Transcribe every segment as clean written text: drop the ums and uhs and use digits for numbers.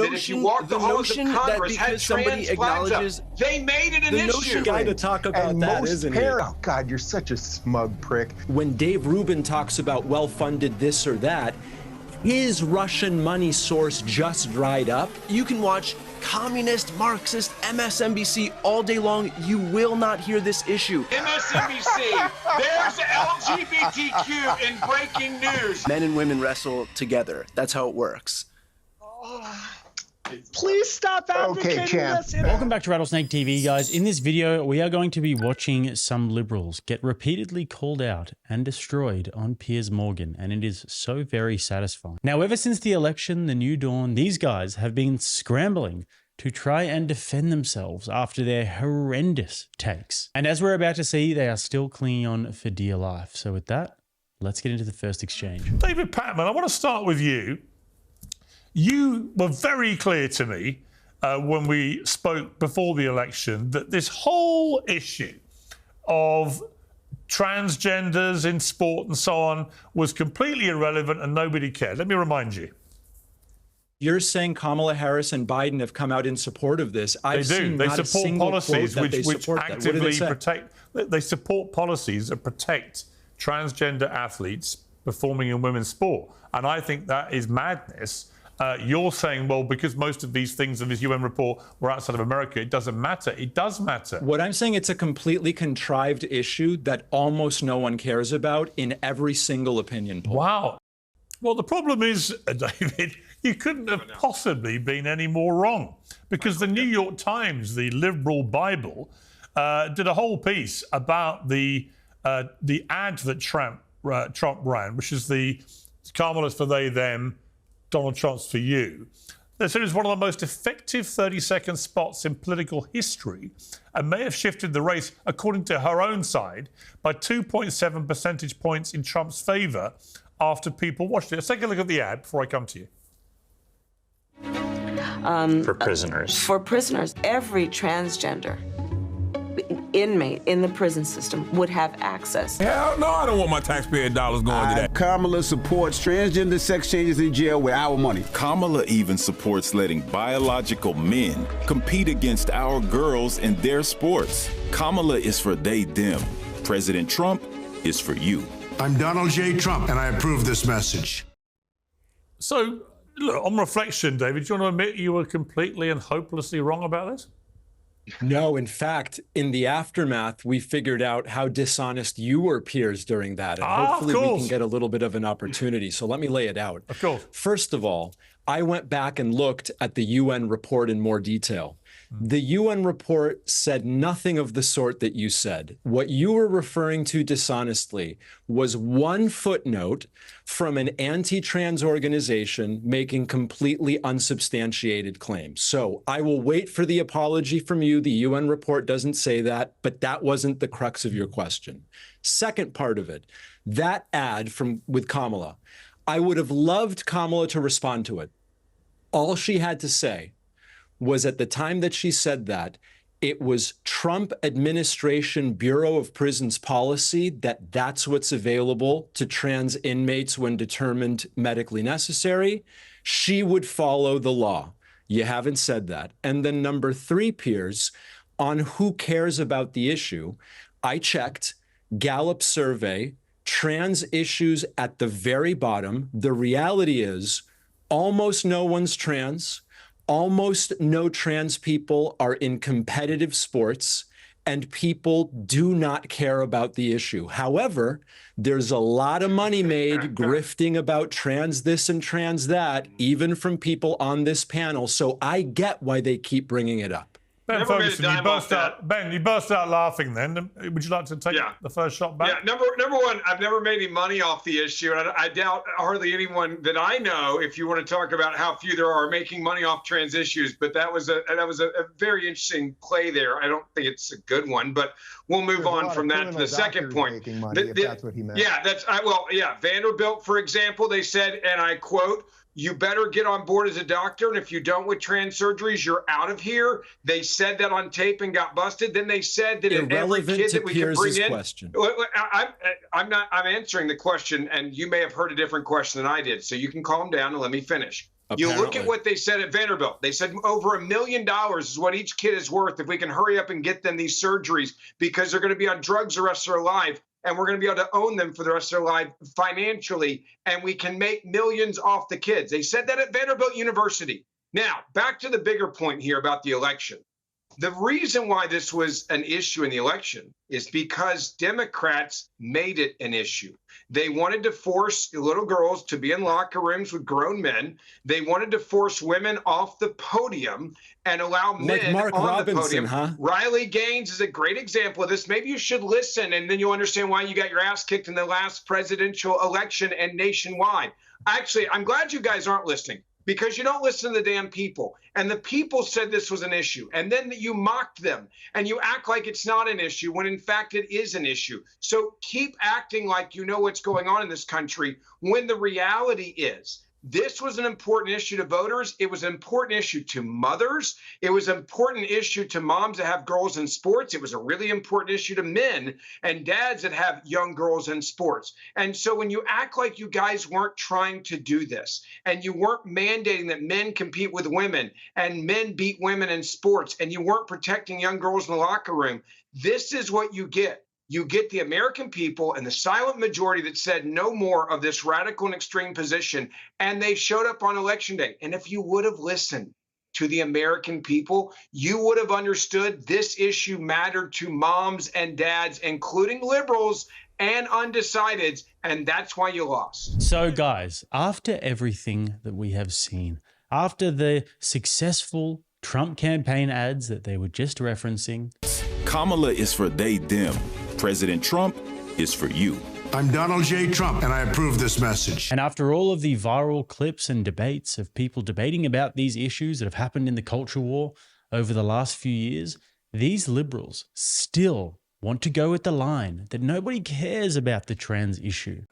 that if you walk the halls of Congress, had trans flags up. They made it an issue. Guy to talk about and that, most isn't he? Oh, God, you're such a smug prick. When Dave Rubin talks about well-funded this or that, his Russian money source just dried up. You can watch communist, Marxist, MSNBC all day long. You will not hear this issue. MSNBC, there's LGBTQ in breaking news. Men and women wrestle together. That's how it works. Please stop advocating this. Welcome back to Rattlesnake TV, guys. In this video, we are going to be watching some liberals get repeatedly called out and destroyed on Piers Morgan, and it is so very satisfying. Now, ever since the election, the new dawn, these guys have been scrambling to try and defend themselves after their horrendous takes. And as we're about to see, they are still clinging on for dear life. So with that, let's get into the first exchange. David Patman, I want to start with you. You were very clear to me when we spoke before the election that this whole issue of transgenders in sport and so on was completely irrelevant and nobody cared. Let me remind you. You're saying Kamala Harris and Biden have come out in support of this. They do. They support policies which actively protect. They support policies that protect transgender athletes performing in women's sport. And I think that is madness. You're saying, well, because most of these things in this UN report were outside of America, it doesn't matter. It does matter. What I'm saying, it's a completely contrived issue that almost no one cares about in every single opinion poll. Wow. Well, the problem is, David, you couldn't have possibly been any more wrong, because the New York Times, the liberal Bible, did a whole piece about the ad that Trump ran, which is the Kamala's for they, them, Donald Trump's for you. They said it was one of the most effective 30-second spots in political history and may have shifted the race, according to her own side, by 2.7 percentage points in Trump's favour after people watched it. Let's take a look at the ad before I come to you. For prisoners. For prisoners, every transgender inmate in the prison system would have access. Hell no, I don't want my taxpayer dollars going to that. Kamala supports transgender sex changes in jail with our money. Kamala even supports letting biological men compete against our girls in their sports. Kamala is for they, them. President Trump is for you. I'm Donald J. Trump, and I approve this message. So, look, on reflection, David, do you want to admit you were completely and hopelessly wrong about this? No, in fact, in the aftermath, we figured out how dishonest you were, Piers, during that. And hopefully we can get a little bit of an opportunity. So let me lay it out. Of course. First of all, I went back and looked at the UN report in more detail. The UN report said nothing of the sort that you said. What you were referring to dishonestly was one footnote from an anti-trans organization making completely unsubstantiated claims. So I will wait for the apology from you. The UN report doesn't say that, but that wasn't the crux of your question. Second part of it, that ad with Kamala, I would have loved Kamala to respond to it. All she had to say was, at the time that she said that, it was Trump administration Bureau of Prisons policy that that's what's available to trans inmates when determined medically necessary. She would follow the law. You haven't said that. And then number three, Piers, on who cares about the issue, I checked Gallup survey, trans issues at the very bottom. The reality is almost no one's trans. Almost no trans people are in competitive sports, and people do not care about the issue. However, there's a lot of money made grifting about trans this and trans that, even from people on this panel. So I get why they keep bringing it up. Ben Ferguson, you burst out laughing then. Would you like to take the first shot back? Yeah, number one, I've never made any money off the issue, and I doubt hardly anyone that I know, if you want to talk about how few there are making money off trans issues, but that was a very interesting play there. I don't think it's a good one, but we'll move on from that to the second point. If that's what he meant. Yeah, Vanderbilt, for example, they said, and I quote, "You better get on board as a doctor, and if you don't with trans surgeries, you're out of here." They said that on tape and got busted. Then they said that every kid that we can bring in. Question. I'm answering the question, and you may have heard a different question than I did. So you can calm down and let me finish. You look Apparently. at what they said at Vanderbilt. They said over $1 million is what each kid is worth if we can hurry up and get them these surgeries, because they're going to be on drugs the rest of their life, and we're going to be able to own them for the rest of their life financially, and we can make millions off the kids. They said that at Vanderbilt University. Now, back to the bigger point here about the election. The reason why this was an issue in the election is because Democrats made it an issue. They wanted to force little girls to be in locker rooms with grown men. They wanted to force women off the podium and allow men like Mark on Robinson, the podium. huh? Riley Gaines is a great example of this. Maybe you should listen, and then you'll understand why you got your ass kicked in the last presidential election and nationwide. Actually, I'm glad you guys aren't listening, because you don't listen to the damn people. And the people said this was an issue. And then you mocked them and you act like it's not an issue when in fact it is an issue. So keep acting like you know what's going on in this country when the reality is this was an important issue to voters. It was an important issue to mothers. It was an important issue to moms that have girls in sports. It was a really important issue to men and dads that have young girls in sports. And so when you act like you guys weren't trying to do this and you weren't mandating that men compete with women and men beat women in sports and you weren't protecting young girls in the locker room, this is what you get. You get the American people and the silent majority that said no more of this radical and extreme position, and they showed up on election day. And if you would have listened to the American people, you would have understood this issue mattered to moms and dads, including liberals and undecideds, and that's why you lost. So guys, after everything that we have seen, after the successful Trump campaign ads that they were just referencing, Kamala is for they, them. President Trump is for you. I'm Donald J. Trump, and I approve this message. and after all of the viral clips and debates of people debating about these issues that have happened in the culture war over the last few years, these liberals still want to go with the line that nobody cares about the trans issue.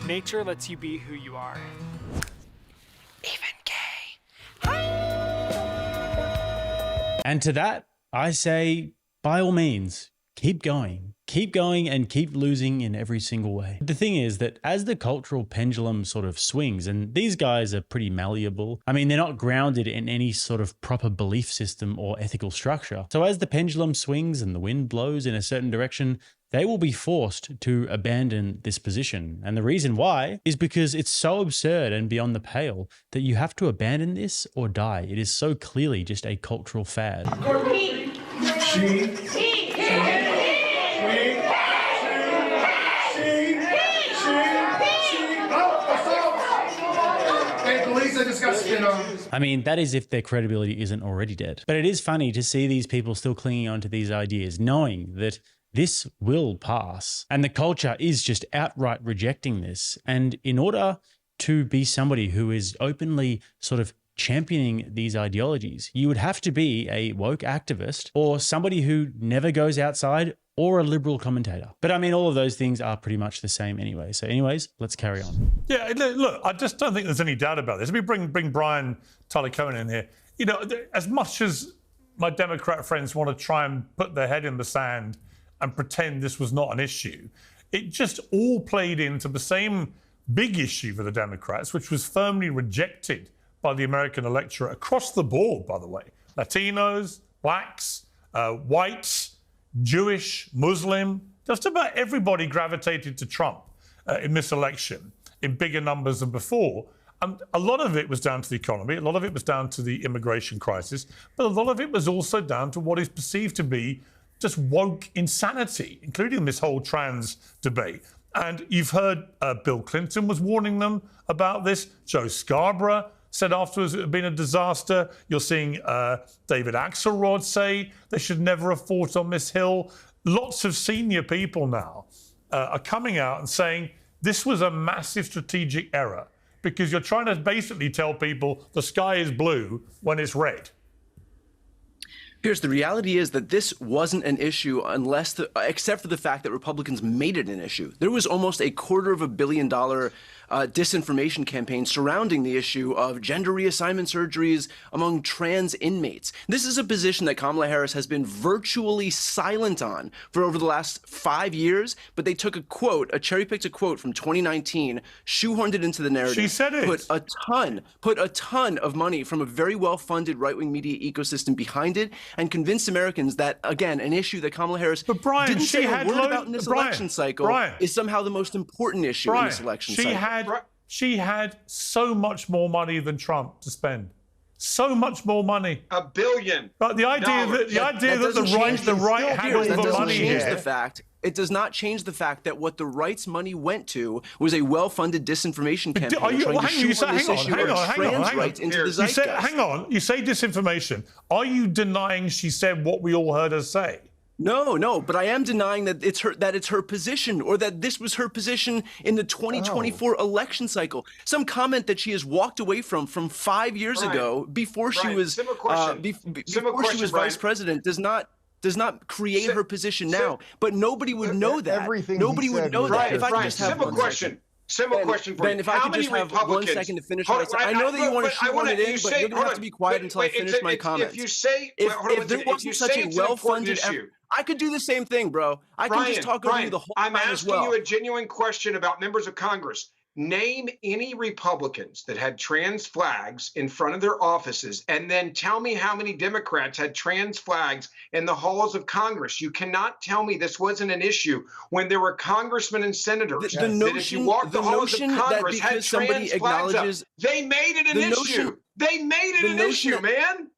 Nature lets you be who you are. Even gay. And to that, I say, by all means, keep going and keep losing in every single way. The thing is that as the cultural pendulum sort of swings, and these guys are pretty malleable, I mean, they're not grounded in any sort of proper belief system or ethical structure. So as the pendulum swings and the wind blows in a certain direction, they will be forced to abandon this position. And the reason why is because it's so absurd and beyond the pale that you have to abandon this or die. It is so clearly just a cultural fad. I mean, that is if their credibility isn't already dead. But it is funny to see these people still clinging on to these ideas, knowing that this will pass. And the culture is just outright rejecting this. And in order to be somebody who is openly sort of championing these ideologies, you would have to be a woke activist or somebody who never goes outside or a liberal commentator. But I mean, all of those things are pretty much the same anyway. So anyways, let's carry on. Yeah, look, I just don't think there's any doubt about this. Let me bring Brian Tyler Cohen in here. You know, as much as my Democrat friends want to try and put their head in the sand and pretend this was not an issue, it just all played into the same big issue for the Democrats, which was firmly rejected by the American electorate across the board, by the way. Latinos, blacks, whites, Jewish, Muslim, just about everybody gravitated to Trump in this election in bigger numbers than before. And a lot of it was down to the economy, a lot of it was down to the immigration crisis, but a lot of it was also down to what is perceived to be just woke insanity, including this whole trans debate. And you've heard Bill Clinton was warning them about this. Joe Scarborough said afterwards it had been a disaster. You're seeing David Axelrod say they should never have fought on this hill. Lots of senior people now are coming out and saying this was a massive strategic error because you're trying to basically tell people the sky is blue when it's red. Pierce, the reality is that this wasn't an issue except for the fact that Republicans made it an issue. There was almost $250 million disinformation campaign surrounding the issue of gender reassignment surgeries among trans inmates. This is a position that Kamala Harris has been virtually silent on for over the last 5 years, but they took a cherry-picked a quote from 2019, shoehorned it into the narrative. She said it. Put a ton of money from a very well-funded right-wing media ecosystem behind it, and convinced Americans that, again, an issue that Kamala Harris didn't say a word about in this election cycle is somehow the most important issue in this election cycle. She had so much more money than Trump to spend. So much more money. $1 billion. But the idea that the right had all the money here. It does not change the fact that what the right's money went to was a well-funded disinformation campaign trying to shoehorn this issue of trans rights into the zeitgeist. You say disinformation. Are you denying she said what we all heard her say? No, but I am denying that it's her position, or that this was her position in the 2024 election cycle. Some comment that she has walked away from 5 years ago, before she was vice president, does not create her position now. But nobody would know that. Nobody would know that. If I could just have simple question. Simple question for Ben, you. if I could just have 1 second to finish what I said. I know that you want to shoehorn it in, but you're going to have to be quiet until I finish my comments. If there wasn't such a well-funded effort, I could do the same thing, bro. I can just talk over you the whole time as well. I'm asking you a genuine question about members of Congress. Name any Republicans that had trans flags in front of their offices, and then tell me how many Democrats had trans flags in the halls of Congress. You cannot tell me this wasn't an issue when there were congressmen and senators that if you walk the halls of Congress had trans flags up. They made it an issue. They made it an issue, man.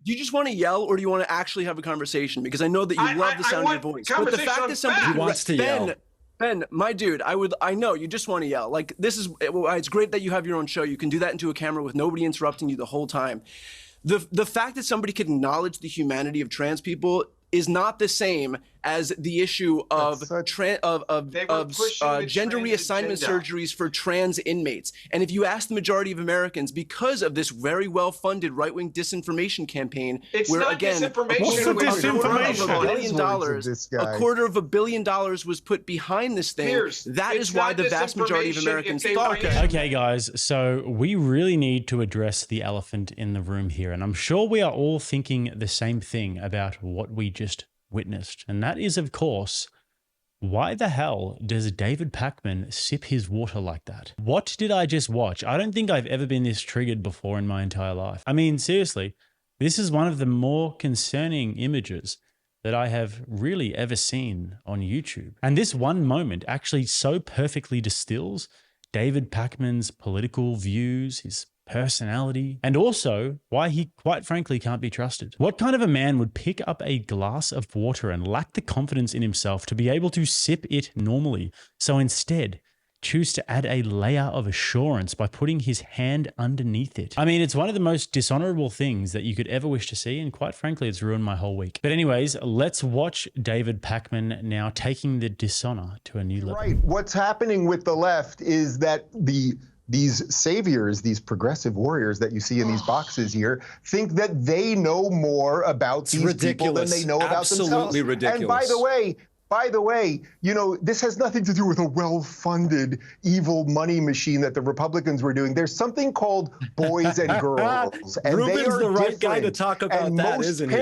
Do you just want to yell, or do you want to actually have a conversation? Because I know that you love the sound of your voice. But the fact that somebody wants to yell. Ben, my dude, I know you just want to yell. Like, it's great that you have your own show. You can do that into a camera with nobody interrupting you the whole time. The fact that somebody can acknowledge the humanity of trans people is not the same as the issue of gender reassignment surgeries for trans inmates. And if you ask the majority of Americans, because of this very well-funded right-wing disinformation campaign, where again, a $250 million was put behind this thing, that is why the vast majority of Americans thought. Okay, guys, so we really need to address the elephant in the room here. And I'm sure we are all thinking the same thing about what we just witnessed, and that is, of course, why the hell does David Pakman sip his water like that? What did I just watch? I don't think I've ever been this triggered before in my entire life. I mean, seriously, this is one of the more concerning images that I have really ever seen on YouTube. And this one moment actually so perfectly distills David Pakman's political views, his personality, and also why he quite frankly can't be trusted. What kind of a man would pick up a glass of water and lack the confidence in himself to be able to sip it normally, so instead choose to add a layer of assurance by putting his hand underneath it? I mean, it's one of the most dishonorable things that you could ever wish to see, and quite frankly, it's ruined my whole week. But anyways, let's watch David Pakman now taking the dishonor to a new level. Right. What's happening with the left is that these saviors, these progressive warriors that you see in these boxes here, think that they know more about these people than they know about themselves. Absolutely ridiculous. And by the way, you know, this has nothing to do with a well-funded evil money machine that the Republicans were doing. There's something called boys and girls, and Ruben's they are the right different. guy to talk about and that, isn't he?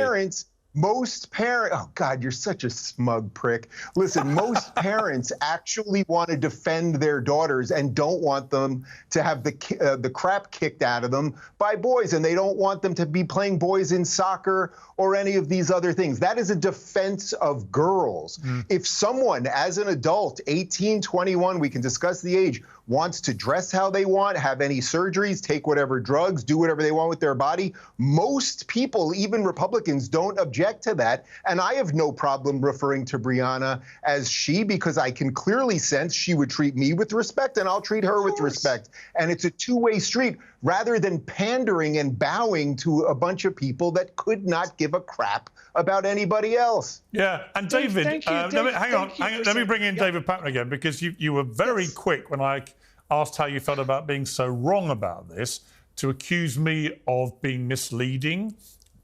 Most parents, oh God, you're such a smug prick. Listen, most parents actually want to defend their daughters and don't want them to have the crap kicked out of them by boys, and they don't want them to be playing boys in soccer or any of these other things. That is a defense of girls. If someone, as an adult, 18, 21, we can discuss the age, wants to dress how they want, have any surgeries, take whatever drugs, do whatever they want with their body, most people, even Republicans, don't object to that. And I have no problem referring to Brianna as she, because I can clearly sense she would treat me with respect and I'll treat her with respect. And it's a two-way street, rather than pandering and bowing to a bunch of people that could not give a crap about anybody else. Yeah, and David, let me bring in David Pakman again, because you were very quick when I asked how you felt about being so wrong about this, to accuse me of being misleading,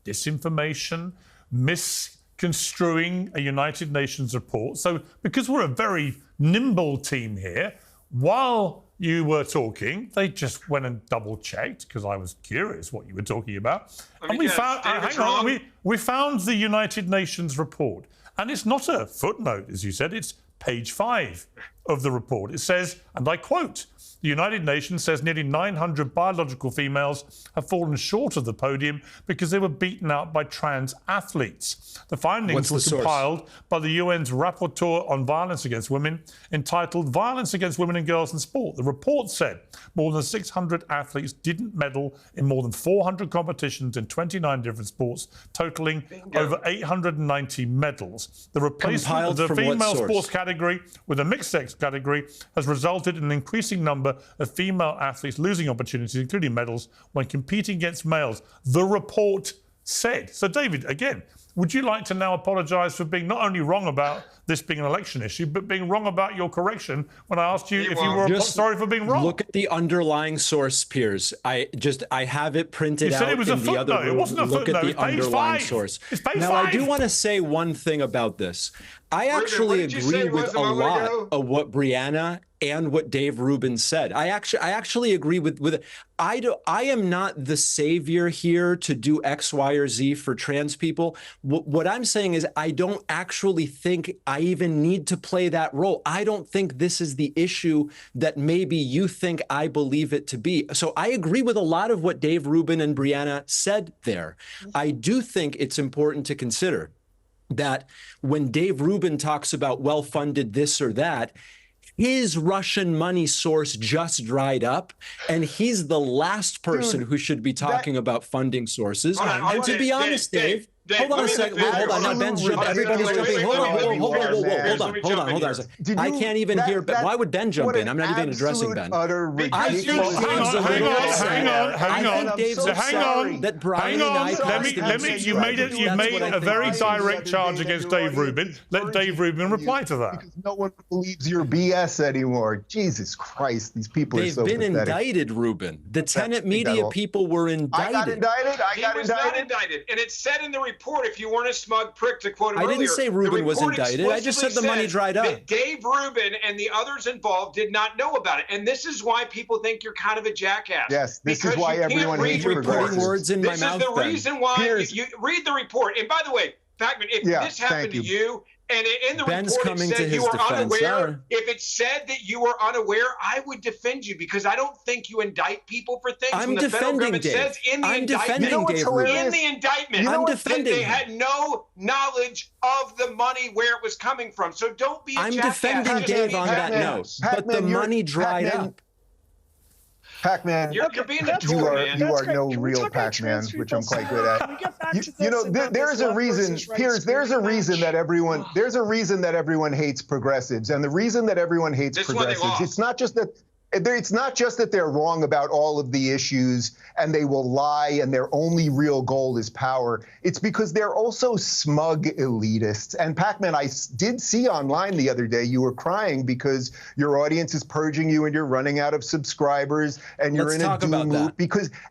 disinformation, misconstruing a United Nations report. So because we're a very nimble team here, while you were talking, they just went and double-checked, because I was curious what you were talking about. And we found, hang on, we found the United Nations report. And it's not a footnote, as you said, it's page 5 of the report. It says, and I quote, the United Nations says nearly 900 biological females have fallen short of the podium because they were beaten out by trans athletes. The findings were compiled by the UN's Rapporteur on Violence Against Women, entitled Violence Against Women and Girls in Sport. The report said more than 600 athletes didn't medal in more than 400 competitions in 29 different sports, totaling over 890 medals. The replacement of the female sports category with a mixed-sex category has resulted in an increasing number of female athletes losing opportunities, including medals, when competing against males, the report said. So, David, again, would you like to now apologise for being not only wrong about this being an election issue, but being wrong about your correction when I asked you if you were sorry for being wrong? Look at the underlying source, Piers. I have it printed out it was in the other room. It wasn't a Look footnote. at the underlying source. It's page now, 5. I do want to say one thing about this. I actually agree with a lot of what Brianna and what Dave Rubin said. I actually agree with it. I am not the savior here to do X, Y, or Z for trans people. What I'm saying is I don't actually think I even need to play that role. I don't think this is the issue that maybe you think I believe it to be. So I agree with a lot of what Dave Rubin and Brianna said there. I do think it's important to consider that when Dave Rubin talks about well-funded this or that, his Russian money source just dried up, and he's the last person who should be talking about funding sources. And to be honest, Dave, hold on a second. Hold on. Now Ben's jumping. Everybody's jumping. Hold on a second. I can't even hear. Why would Ben jump in? I'm not even addressing Ben. I think Dave's a little upset. Hang on. That Brian and I you made a very direct charge against Dave Rubin. Let Dave Rubin reply to that. Because no one believes your BS anymore. Jesus Christ, these people are so pathetic. They've been indicted, Rubin. The Tenet Media people were indicted. I got indicted. He was not indicted, and it said in the report, if you weren't a smug prick, to quote him earlier, I didn't say Rubin was indicted. I just said the money dried up. That Dave Rubin and the others involved did not know about it, and this is why people think you're kind of a jackass. Yes, this is why everyone hates putting words in my mouth. This is the reason why you read the report. And by the way, Pacman, if this happened to you, and in the report it said you were unaware, if it said that you were unaware, I would defend you, because I don't think you indict people for things. I'm defending Dave. It says in the indictment, I'm defending they had no knowledge of the money where it was coming from. So don't be a jackass. I'm defending Dave on that note, but the money dried up. Pac-Man, you're being a tool, man. You are no real Pac-Man, which I'm quite good at. You know, there's a reason, Piers, there's a reason that everyone hates progressives. And the reason that everyone hates progressives, it's not just that they're wrong about all of the issues and they will lie and their only real goal is power. It's because they're also smug elitists. And Pac-Man, I did see online the other day, you were crying because your audience is purging you and you're running out of subscribers and you're in a doom loop.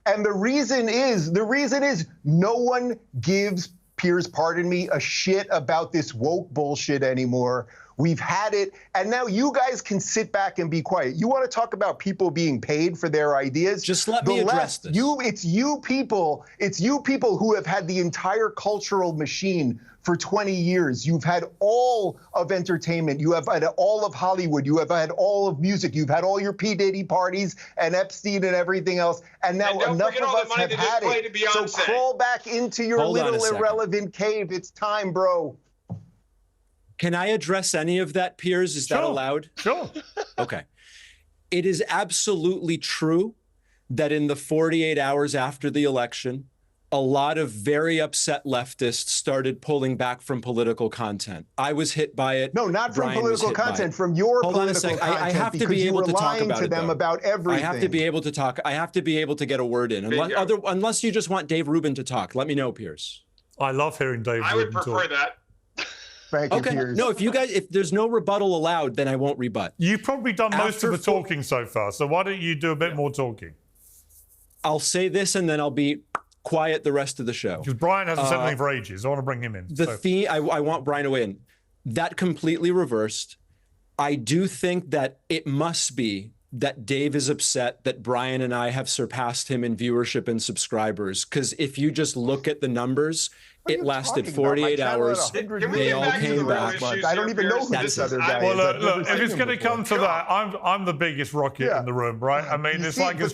And the reason is no one gives, Piers, pardon me, a shit about this woke bullshit anymore. We've had it, and now you guys can sit back and be quiet. You want to talk about people being paid for their ideas? Just let me address this. It's you people who have had the entire cultural machine for 20 years. You've had all of entertainment. You have had all of Hollywood. You have had all of music. You've had all your P. Diddy parties and Epstein and everything else. And now enough of us have had it. So crawl back into your little irrelevant cave. It's time, bro. Can I address any of that, Piers? Is that allowed? Sure. Okay. It is absolutely true that in the 48 hours after the election, a lot of very upset leftists started pulling back from political content. I was hit by it. No, not from political content, from your political content. I have to be able to talk about it, them about everything. I have to be able to talk. I have to be able to get a word in. Unless you just want Dave Rubin to talk. Let me know, Piers. I love hearing Dave Rubin talk. I would prefer that. Thank you, Piers. No, if there's no rebuttal allowed, then I won't rebut. You've probably done most of the talking so far, so why don't you do a bit more talking? I'll say this and then I'll be quiet the rest of the show. Because Brian hasn't said anything for ages. I want to bring him in. I want Brian to weigh in. That completely reversed. I do think that it must be that Dave is upset that Brian and I have surpassed him in viewership and subscribers. Because if you just look at the numbers, it lasted 48 hours. They all came back. I don't even know who this other guy is. Well, look, if it's going to come to that, I'm the biggest rocket in the room, right? I mean, it's like as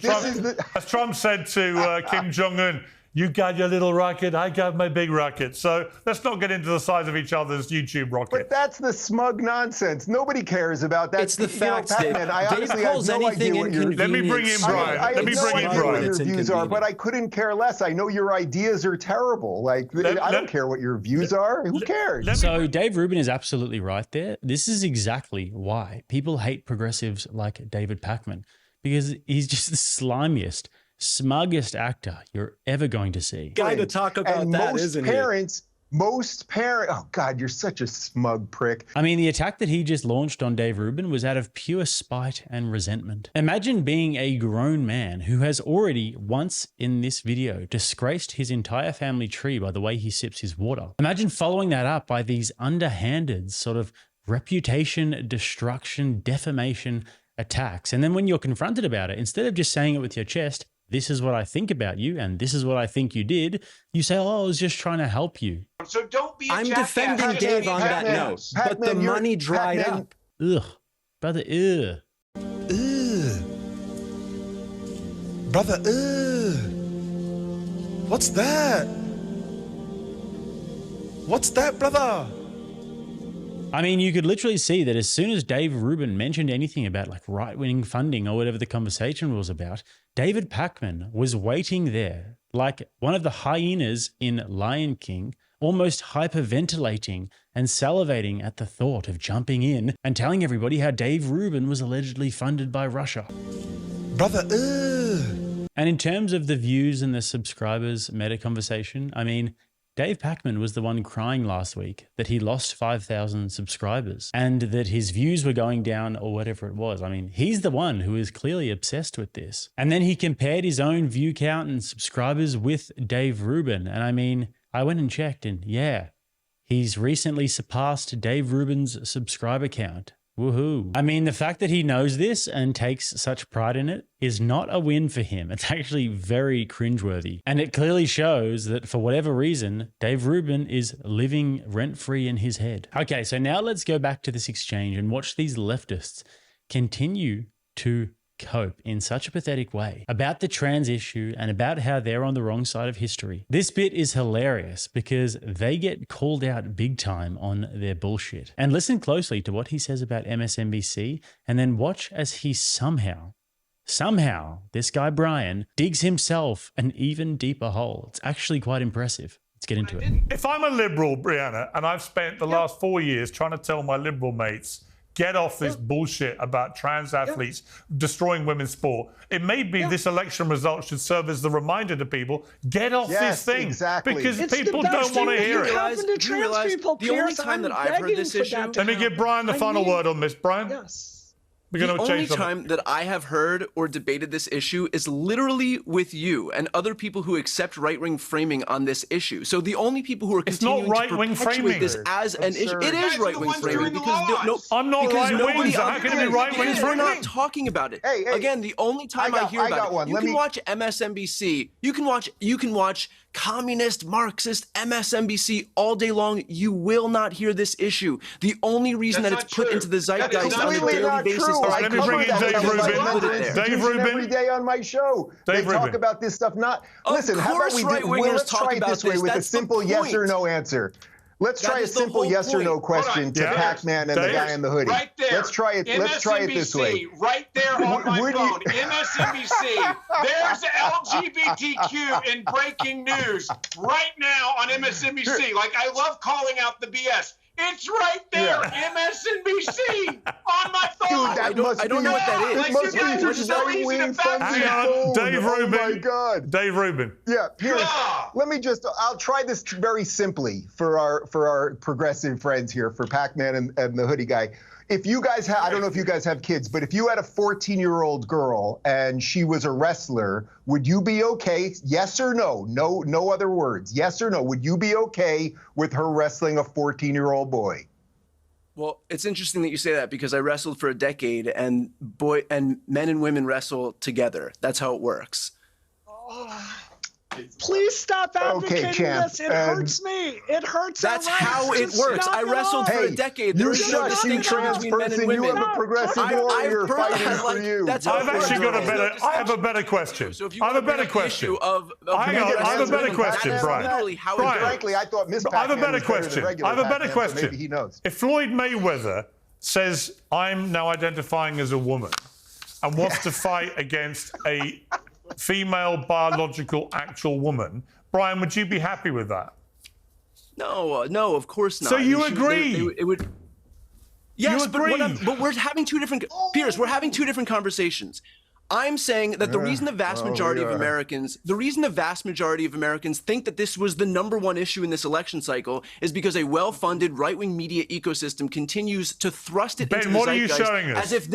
Trump said to Kim Jong-un, you got your little rocket, I got my big rocket. So let's not get into the size of each other's YouTube rocket. But that's the smug nonsense. Nobody cares about that. It's the facts, Dave. I honestly have no idea what your... Let me bring in Brian. Let me bring in Brian. What your views are, but I couldn't care less. I know your ideas are terrible. Like, I don't care what your views are. Who cares? So Dave Rubin is absolutely right there. This is exactly why people hate progressives like David Pakman, because he's just the slimiest, smuggest actor you're ever going to see. Guy to talk about and that, isn't most parents, oh God, you're such a smug prick. I mean, the attack that he just launched on Dave Rubin was out of pure spite and resentment. Imagine being a grown man who has already once in this video disgraced his entire family tree by the way he sips his water. Imagine following that up by these underhanded sort of reputation, destruction, defamation attacks. And then when you're confronted about it, instead of just saying it with your chest, this is what I think about you, and this is what I think you did, you say, oh, I was just trying to help you. So don't be a I'm jackass. defending Dave on that note, but the money dried up. Ugh. Brother, ugh. Ugh. Brother, ugh. What's that? What's that, brother? I mean, you could literally see that as soon as Dave Rubin mentioned anything about like right-wing funding or whatever the conversation was about, David Pakman was waiting there like one of the hyenas in Lion King, almost hyperventilating and salivating at the thought of jumping in and telling everybody how Dave Rubin was allegedly funded by Russia. Brother, ugh. And in terms of the views and the subscribers meta conversation, I mean, Dave Pakman was the one crying last week that he lost 5,000 subscribers and that his views were going down or whatever it was. I mean, he's the one who is clearly obsessed with this. And then he compared his own view count and subscribers with Dave Rubin. And I mean, I went and checked and yeah, he's recently surpassed Dave Rubin's subscriber count. Woohoo. I mean, the fact that he knows this and takes such pride in it is not a win for him. It's actually very cringeworthy. And it clearly shows that for whatever reason, Dave Rubin is living rent-free in his head. Okay, so now let's go back to this exchange and watch these leftists continue to cope in such a pathetic way about the trans issue and about how they're on the wrong side of history. This bit is hilarious because they get called out big time on their bullshit. And listen closely to what he says about MSNBC and then watch as he somehow, this guy Brian, digs himself an even deeper hole. It's actually quite impressive. Let's get into it. If I'm a liberal, Brianna, and I've spent the last 4 years trying to tell my liberal mates, get off this bullshit about trans athletes destroying women's sport. It may be this election result should serve as the reminder to people, get off this thing. Exactly. Because people don't want to hear it. You realize the only time that I've heard this issue... Let me give Brian the final word on this. Brian? Yes. The only time that I have heard or debated this issue is literally with you and other people who accept right-wing framing on this issue. So the only people who are continuing to perpetuate this as an issue, it is right-wing framing because I'm not right-wing, so how can it be right-wing framing? We're not talking about it. Again, the only time I hear about it, you can watch MSNBC, you can watch communist, Marxist, MSNBC all day long. You will not hear this issue. The only reason that it's put into the zeitgeist on a daily basis is let me bring in Dave Rubin. Dave Rubin. Every day on my show. They talk about this stuff. Listen, how about let's try it this way with a simple yes or no answer. Let's try a simple yes or no question to Pac-Man and the guy in the hoodie. Right there. Let's try it this way. Right there on my phone. MSNBC. There's LGBTQ in breaking news right now on MSNBC. Like, I love calling out the BS. It's right there, MSNBC, on my phone. Dude, I don't know what that is. Like, you guys are so easy to Hang on, Dave Rubin. Oh my God. Dave Rubin. Yeah, here. Let me I'll try this very simply for our progressive friends here, for Pac-Man and the hoodie guy. If you guys I don't know if you guys have kids, but if you had a 14-year-old girl and she was a wrestler, would you be okay? Yes or no? No other words. Yes or no? Would you be okay with her wrestling a 14-year-old boy? Well, it's interesting that you say that because I wrestled for a decade, and men and women wrestle together. That's how it works. Please stop advocating champ. this. It hurts me. It hurts. That's how it works. I wrestled for a decade. There is no distinction between men and women. You have a progressive warrior fighting for you. That's how I've actually got a better. I have a better question. So if you I have a better question. Hang on, I have a better question, Brian. Brian, frankly, I thought Miss I have a better question. I have a better question. Maybe he knows. If Floyd Mayweather says, I'm now identifying as a woman and wants to fight against a female biological actual woman, Brian, would you be happy with that? No, no, of course not. So you agree? It would. Yes, you agree? but we're having two different. Piers, we're having two different conversations. I'm saying that the reason the vast majority of Americans, think that this was the #1 issue in this election cycle is because a well-funded right-wing media ecosystem continues to thrust it into the zeitgeist. Ben, what are you showing us? As if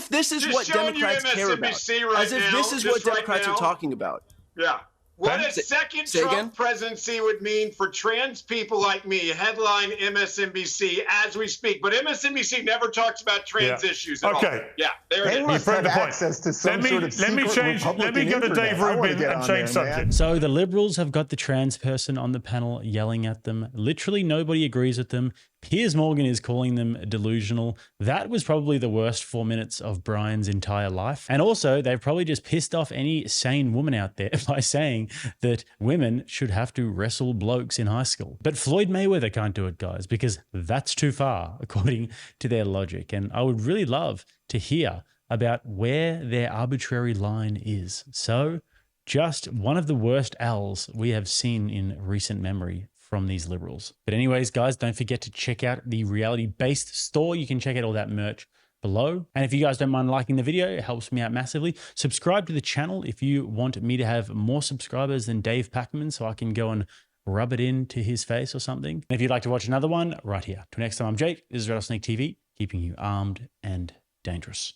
this is what Democrats care about. As if this is what Democrats are talking about. Yeah. What a second Trump presidency would mean for trans people like me. Headline MSNBC as we speak. But MSNBC never talks about trans issues at all. Yeah, there it is. Must have access to some sort of let me go to Dave Rubin and change subject. So the Liberals have got the trans person on the panel yelling at them. Literally nobody agrees with them. Piers Morgan is calling them delusional. That was probably the worst 4 minutes of Brian's entire life. And also, they've probably just pissed off any sane woman out there by saying that women should have to wrestle blokes in high school. But Floyd Mayweather can't do it, guys, because that's too far, according to their logic. And I would really love to hear about where their arbitrary line is. So, just one of the worst L's we have seen in recent memory from these Liberals. But anyways, guys, don't forget to check out the reality-based store. You can check out all that merch below. And if you guys don't mind liking the video, it helps me out massively. Subscribe to the channel if you want me to have more subscribers than Dave Packerman so I can go and rub it into his face or something. And if you'd like to watch another one, right here. Till next time, I'm Jake. This is RattlesnakeTV, keeping you armed and dangerous.